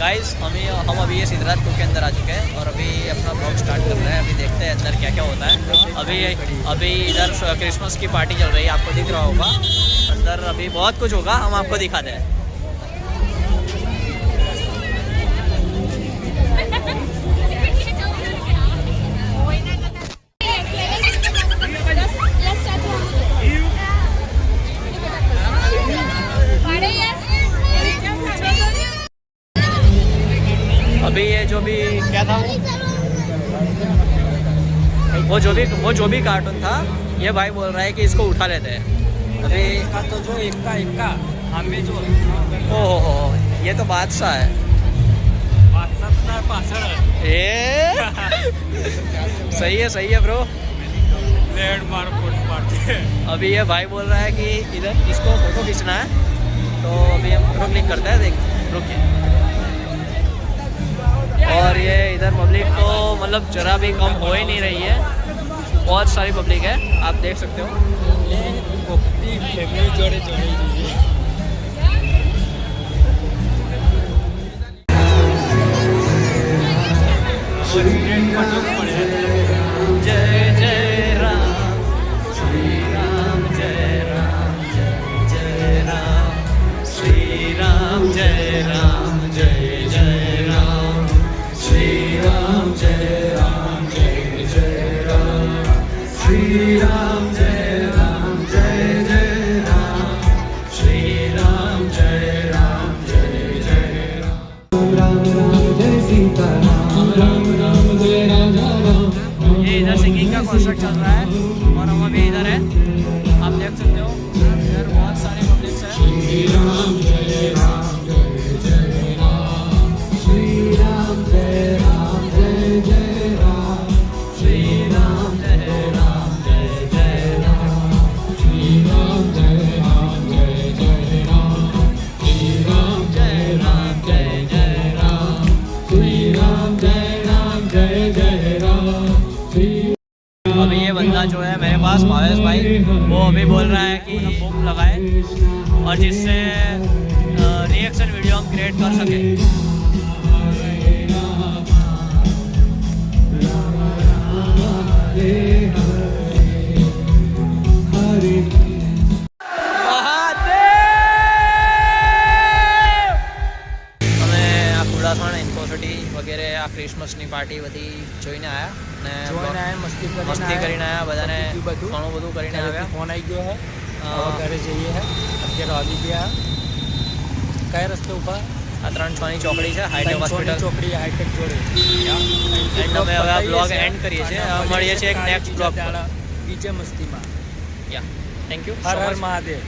Guys हम अभी ये सिद्धराथ टू के अंदर आ चुके हैं और अभी अपना ब्लॉग स्टार्ट कर रहे हैं। अभी देखते हैं अंदर क्या क्या होता है। अभी इधर क्रिसमस की पार्टी चल रही है, आपको दिख रहा होगा। अंदर अभी बहुत कुछ होगा, हम आपको दिखाते हैं। अभी ये जो भी क्या था वो जो भी कार्टून था, ये भाई बोल रहा है कि इसको उठा लेते हैं। अभी का तो जो इक्का हमें जो हो ये तो बादशाह है। ये सही है ब्रो। अभी ये भाई बोल रहा है कि इधर इसको फोटो खींचना है, तो अभी हम फोटो क्लिक करते हैं। देख रुकिए। और ये इधर पब्लिक तो मतलब जरा भी कम हो ही नहीं रही है, बहुत सारी पब्लिक है, आप देख सकते हो। जय जय राम श्री राम, जय राम जय राम श्री राम, जय राम जय जय राम श्री राम, जय राम जय जय राम श्री राम, जय राम जय जय राम श्री राम, जय राम जय जय राम। राम राम जय सीता राम, राम राम जय राजा राम। ये इधर सिंगिंग का कॉन्सर्ट चल रहा है और हम अभी इधर है, आप देख सकते हो। इधर बहुत सारे पब्लिक्स हैं। श्री राम जय राम जय जय राम श्री राम, जय राम जय जय राम श्री राम, जय राम जय जय राम श्री राम, जय राम जय जय राम श्री राम, जय राम जय जय राम श्री राम, जय राम जय जय राम। अभी ये बंदा जो है मेरे पास भावेश भाई, वो अभी बोल रहा है कि बुक लगाए और जिससे रिएक्शन वीडियो हम क्रिएट कर सकें। વગેરે આ ક્રિસમસની પાર્ટી બધી જોઈને આવ્યા ને મસ્તી કરીને આવ્યા, બધાને ઘણું બધું કરીને આવ્યા। ફોન આવી ગયો है ઘરે જઈએ है અત્યારે આવી ગયા કયા રસ્તે ઉપર આ 3-6 ની ચોકડી છે, હાઈટેક હોસ્પિટલ ચોકડી હાઈટેક જોડે। એન્ડ અમે હવે આ બ્લોગ એન્ડ કરીએ છીએ, મળીએ છીએ એક નેક્સ્ટ બ્લોગ પર બીજે મસ્તીમાં। Yeah thank you, Har Har Mahadev.